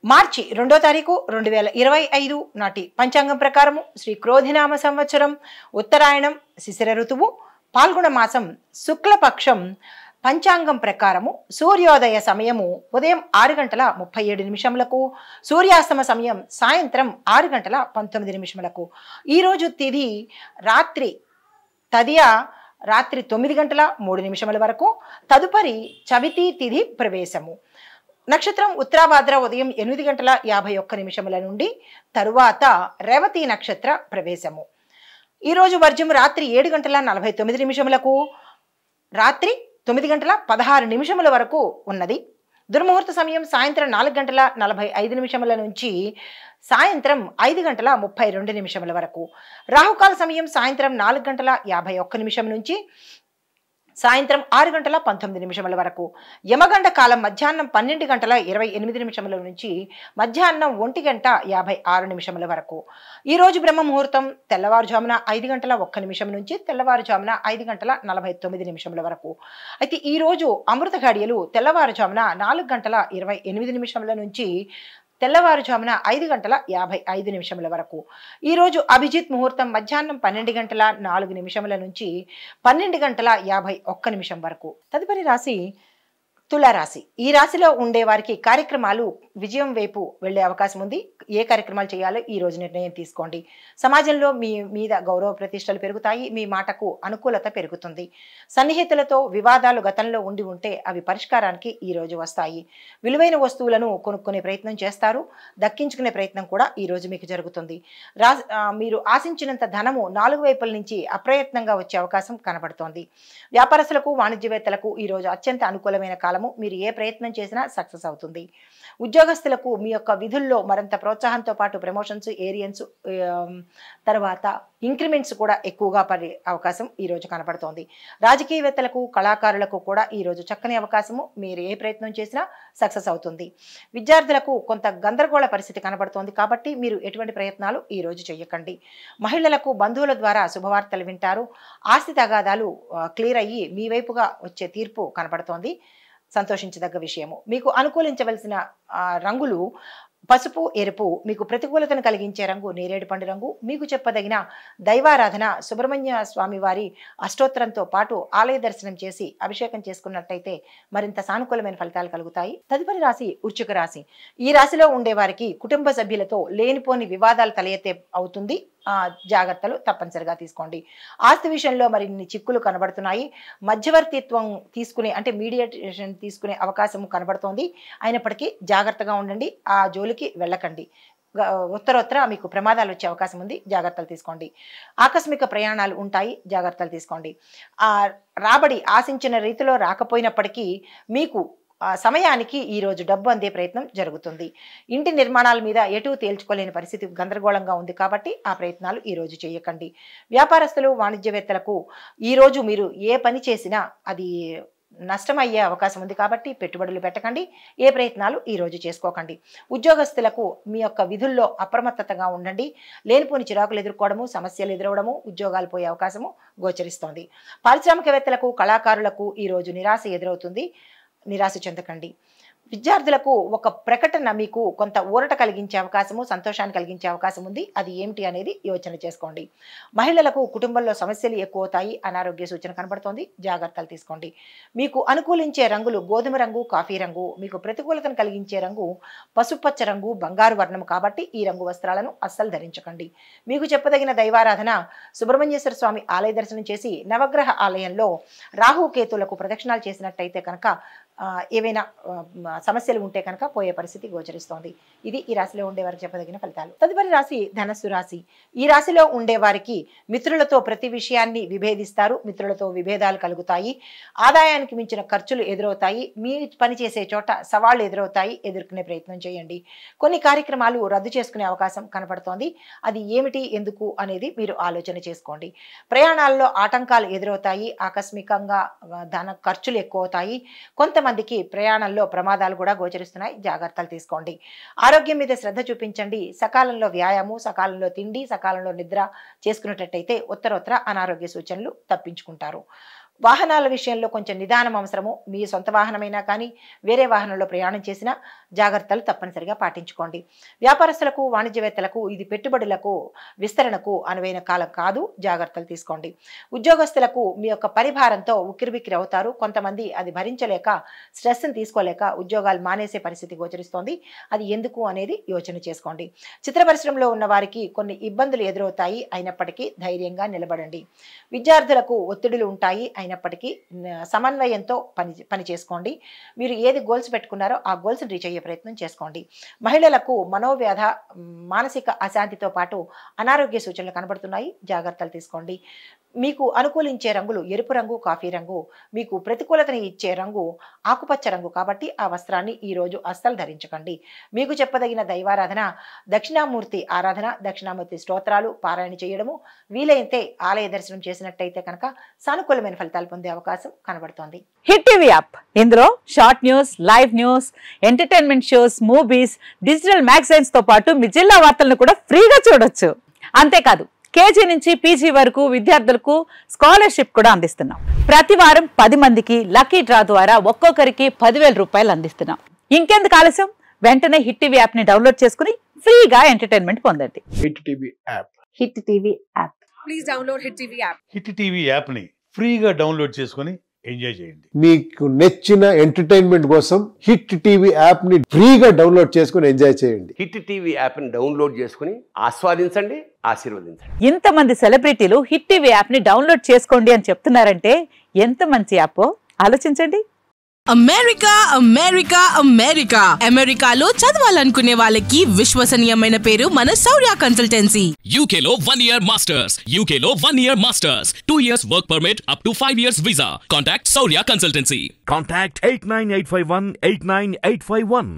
మార్చి 2వ తారీఖు 2025 నాటి పంచాంగం ప్రకారము శ్రీ క్రోధినామ సంవత్సరం ఉత్తరాయణం శిశిర ఋతువు పాల్గొన మాసం శుక్లపక్షం పంచాంగం ప్రకారము సూర్యోదయ సమయము ఉదయం 6:37 సూర్యాస్తమ సమయం సాయంత్రం 6:19 ఈరోజు తిథి రాత్రి తదియ రాత్రి 9:03 వరకు తదుపరి చవితి తిథి ప్రవేశము నక్షత్రం ఉత్తరాభాద్ర ఉదయం 8:51 నుండి తరువాత రేవతి నక్షత్ర ప్రవేశము ఈరోజు వర్జము రాత్రి 7:49 రాత్రి 9:16 వరకు ఉన్నది. దుర్ముహూర్త సమయం సాయంత్రం 4:45 నుంచి సాయంత్రం 5:32 వరకు. రాహుకాల సమయం సాయంత్రం 4:51 నుంచి సాయంత్రం 6:19 వరకు. యమగండ కాలం మధ్యాహ్నం 12:28 నుంచి మధ్యాహ్నం 1:56 వరకు. ఈరోజు బ్రహ్మ ముహూర్తం తెల్లవారుజామున 5:01 నుంచి తెల్లవారుజామున 5:49 వరకు. అయితే ఈరోజు అమృత ఘడియలు తెల్లవారుజామున 4:28 నుంచి తెల్లవారుజామున 5:55 వరకు. ఈరోజు అభిజిత్ ముహూర్తం మధ్యాహ్నం 12:04 నుంచి 12:51 వరకు. తదుపరి రాశి తులారాశి. ఈ రాశిలో ఉండే వారికి కార్యక్రమాలు విజయం వైపు వెళ్లే అవకాశం ఉంది. ఏ కార్యక్రమాలు చేయాలో ఈ రోజు నిర్ణయం తీసుకోండి. సమాజంలో మీ మీద గౌరవ ప్రతిష్టలు పెరుగుతాయి. మీ మాటకు అనుకూలత పెరుగుతుంది. సన్నిహితులతో వివాదాలు గతంలో ఉంటే అవి పరిష్కారానికి ఈ రోజు వస్తాయి. విలువైన వస్తువులను కొనుక్కునే ప్రయత్నం చేస్తారు. దక్కించుకునే ప్రయత్నం కూడా ఈ రోజు మీకు జరుగుతుంది. మీరు ఆశించినంత ధనము 4 వైపుల నుంచి అప్రయత్నంగా వచ్చే అవకాశం కనబడుతోంది. వ్యాపారస్తులకు వాణిజ్యవేత్తలకు ఈ రోజు అత్యంత అనుకూలమైన కాలం. మీరు ఏ ప్రయత్నం చేసినా సక్సెస్ అవుతుంది. ఉద్యోగస్తులకు మీ యొక్క విధుల్లో మరింత ప్రోత్సాహంతో పాటు ప్రమోషన్స్, ఏరియన్స్, తర్వాత ఇంక్రిమెంట్స్ కూడా ఎక్కువగా పడే అవకాశం ఈ రోజు కనపడుతోంది. రాజకీయవేత్తలకు కళాకారులకు కూడా ఈ రోజు చక్కని అవకాశము. మీరు ఏ ప్రయత్నం చేసినా సక్సెస్ అవుతుంది. విద్యార్థులకు కొంత గందరగోళ పరిస్థితి కనబడుతోంది కాబట్టి మీరు ఎటువంటి ప్రయత్నాలు ఈ రోజు చేయకండి. మహిళలకు బంధువుల ద్వారా శుభవార్తలు వింటారు. ఆస్తి తగాదాలు క్లియర్ అయ్యి మీ వైపుగా వచ్చే తీర్పు కనబడుతోంది. సంతోషించదగ్గ విషయము. మీకు అనుకూలించవలసిన రంగులు పసుపు, ఎరుపు. మీకు ప్రతికూలతను కలిగించే రంగు నేరేడు పండు రంగు. మీకు చెప్పదగిన దైవారాధన సుబ్రహ్మణ్య స్వామి వారి అష్టోత్తరంతో పాటు ఆలయ దర్శనం చేసి అభిషేకం చేసుకున్నట్టయితే మరింత సానుకూలమైన ఫలితాలు కలుగుతాయి. తదుపరి రాశి వృశ్చిక రాశి. ఈ రాశిలో ఉండే వారికి కుటుంబ సభ్యులతో లేనిపోని వివాదాలు తలెత్తే అవుతుంది. జాగ్రత్తలు తప్పనిసరిగా తీసుకోండి. ఆస్తి విషయంలో మరిన్ని చిక్కులు కనబడుతున్నాయి. మధ్యవర్తిత్వం తీసుకునే అంటే మీడియేషన్ తీసుకునే అవకాశం కనబడుతోంది. అయినప్పటికీ జాగ్రత్తగా ఉండండి. ఆ జోలికి వెళ్ళకండి. ఉత్తరోత్తర మీకు ప్రమాదాలు వచ్చే అవకాశం ఉంది. జాగ్రత్తలు తీసుకోండి. ఆకస్మిక ప్రయాణాలు ఉంటాయి. జాగ్రత్తలు తీసుకోండి. రాబడి ఆశించిన రీతిలో రాకపోయినప్పటికీ మీకు సమయానికి ఈ రోజు డబ్బు అందే ప్రయత్నం జరుగుతుంది. ఇంటి నిర్మాణాల మీద ఎటు తేల్చుకోలేని పరిస్థితి గందరగోళంగా ఉంది కాబట్టి ఆ ప్రయత్నాలు ఈ రోజు చేయకండి. వ్యాపారస్తులు, వాణిజ్యవేత్తలకు ఈ రోజు మీరు ఏ పని చేసినా అది నష్టమయ్యే అవకాశం ఉంది కాబట్టి పెట్టుబడులు పెట్టకండి. ఏ ప్రయత్నాలు ఈ రోజు చేసుకోకండి. ఉద్యోగస్తులకు మీ యొక్క విధుల్లో అప్రమత్తతగా ఉండండి. లేనిపోని చిరాకులు ఎదుర్కోవడము, సమస్యలు ఎదురవడము, ఉద్యోగాలు పోయే అవకాశము గోచరిస్తోంది. పారిశ్రామికవేత్తలకు, కళాకారులకు ఈ రోజు నిరాశ ఎదురవుతుంది. నిరాశ చెందకండి. విద్యార్థులకు ఒక ప్రకటన మీకు కొంత ఊరట కలిగించే అవకాశము, సంతోషాన్ని కలిగించే అవకాశం ఉంది. అది ఏమిటి అనేది యోచన చేసుకోండి. మహిళలకు కుటుంబంలో సమస్యలు ఎక్కువ అవుతాయి. అనారోగ్య సూచన కనబడుతోంది. జాగ్రత్తలు తీసుకోండి. మీకు అనుకూలించే రంగులు గోధుమ రంగు, కాఫీ రంగు. మీకు ప్రతికూలతను కలిగించే రంగు పసుపచ్చ రంగు, బంగారు వర్ణం కాబట్టి ఈ రంగు వస్త్రాలను అస్సలు ధరించకండి. మీకు చెప్పదగిన దైవారాధన సుబ్రహ్మణ్యేశ్వర స్వామి ఆలయ దర్శనం చేసి నవగ్రహ ఆలయంలో రాహుకేతులకు ప్రదక్షిణాలు చేసినట్టయితే కనుక ఏవైనా సమస్యలు ఉంటే కనుక పోయే పరిస్థితి గోచరిస్తోంది. ఇది ఈ రాశిలో ఉండే వారికి చెప్పదగిన ఫలితాలు. తదుపరి రాశి ధనస్సు రాశి. ఈ రాశిలో ఉండే వారికి మిత్రులతో ప్రతి విషయాన్ని విభేదిస్తారు. మిత్రులతో విభేదాలు కలుగుతాయి. ఆదాయానికి మించిన ఖర్చులు ఎదురవుతాయి. మీ పని చేసే చోట సవాళ్లు ఎదురవుతాయి. ఎదుర్కొనే ప్రయత్నం చేయండి. కొన్ని కార్యక్రమాలు రద్దు చేసుకునే అవకాశం కనపడుతోంది. అది ఏమిటి, ఎందుకు అనేది మీరు ఆలోచన చేసుకోండి. ప్రయాణాల్లో ఆటంకాలు ఎదురవుతాయి. ఆకస్మికంగా ధన ఖర్చులు ఎక్కువ అవుతాయి. కొంతమందికి ప్రయాణంలో ప్రమాదాలు కూడా గోచరిస్తున్నాయి. జాగ్రత్తలు తీసుకోండి. ఆరోగ్యం మీద శ్రద్ధ చూపించండి. సకాలంలో వ్యాయామం, సకాలంలో తిండి, సకాలంలో నిద్ర చేసుకున్నట్టయితే ఉత్తరోత్తర అనారోగ్య సూచనలు తప్పించుకుంటారు. వాహనాల విషయంలో కొంచెం నిదానం అవసరము. మీ సొంత వాహనమైనా కానీ వేరే వాహనంలో ప్రయాణం చేసినా జాగ్రత్తలు తప్పనిసరిగా పాటించుకోండి. వ్యాపారస్తులకు, వాణిజ్యవేత్తలకు ఇది పెట్టుబడులకు, విస్తరణకు అనువైన కాలం కాదు. జాగ్రత్తలు తీసుకోండి. ఉద్యోగస్తులకు మీ యొక్క పరిభారంతో ఉక్కిరిబిక్కిరి అవుతారు. కొంతమంది అది భరించలేక, స్ట్రెస్ని తీసుకోలేక ఉద్యోగాలు మానేసే పరిస్థితి గోచరిస్తోంది. అది ఎందుకు అనేది యోచన చేసుకోండి. చిత్ర పరిశ్రమలో ఉన్న వారికి కొన్ని ఇబ్బందులు ఎదురవుతాయి. అయినప్పటికీ ధైర్యంగా నిలబడండి. విద్యార్థులకు ఒత్తిడులు ఉంటాయి. అయినప్పటికీ సమన్వయంతో పని చేసుకోండి. మీరు ఏది గోల్స్ పెట్టుకున్నారో ఆ గోల్స్ని రీచ్ అయ్యే ప్రయత్నం చేసుకోండి. మహిళలకు మనోవ్యాధ, మానసిక అశాంతితో పాటు అనారోగ్య సూచనలు కనబడుతున్నాయి. జాగ్రత్తలు తీసుకోండి. మీకు అనుకూలించే రంగులు ఎరుపు రంగు, కాఫీ రంగు. మీకు ప్రతికూలతని ఇచ్చే రంగు ఆకుపచ్చ రంగు. కాబట్టి ఆ వస్త్రాన్ని ఈరోజు అస్సలు ధరించకండి. మీకు చెప్పదగిన దైవారాధన దక్షిణామూర్తి ఆరాధన, దక్షిణామూర్తి స్తోత్రాలు పారాయణ చేయడము. వీలైతే ఆలయ దర్శనం చేసినట్టయితే కనుక సానుకూలమైన ఫలితాలు పొందే అవకాశం కనబడుతోంది. హిట్ టీవీ యాప్, ఇందులో short news, live news, entertainment shows, movies, digital magazines తో పాటు మీ జిల్లా వార్తలను కూడా ఫ్రీగా చూడొచ్చు. అంతేకాదు కేజీ నుంచి పీజీ వరకు విద్యార్థులకు స్కాలర్షిప్ కూడా అందిస్తున్నాం. ప్రతి వారం 10 మందికి లక్కీ డ్రా ద్వారా ఒక్కొక్కరికి 10,000 రూపాయలు అందిస్తున్నాం. ఇంకెందుకు ఆలస్యం, వెంటనే హిట్ టీవీ యాప్ ని డౌన్లోడ్ చేసుకుని ఫ్రీగా ఎంటర్టైన్మెంట్ పొందండి. Hit TV app. Hit TV app. Please download hit TV app. Hit TV app ని ఫ్రీగా డౌన్లోడ్ చేసుకుని ఎంజాయ్ చేయండి. మీకు నచ్చిన ఎంటర్టైన్మెంట్ కోసం హిట్ టీవీ యాప్ ని ఫ్రీగా డౌన్లోడ్ చేసుకుని ఎంజాయ్ చేయండి. హిట్ టీవీ యాప్ ని డౌన్లోడ్ చేసుకుని ఆస్వాదించండి, ఆశీర్వదించండి. ఇంతమంది సెలబ్రిటీలు హిట్ టీవీ యాప్ ని డౌన్లోడ్ చేసుకోండి అని చెప్తున్నారంటే ఎంత మంచి యాప్ ఆలోచించండి. అమెరికా అమెరికా అమెరికా అమెరికాలో చదవాలనుకునే వాళ్ళకి విశ్వసనీయమైన పేరు మన శౌర్య కన్సల్టెన్సీ. UK లో 1 year masters. UK లో 1 year masters. 2 years work permit up to 5 years visa. Contact Saurya Consultancy. Contact 89851 89851.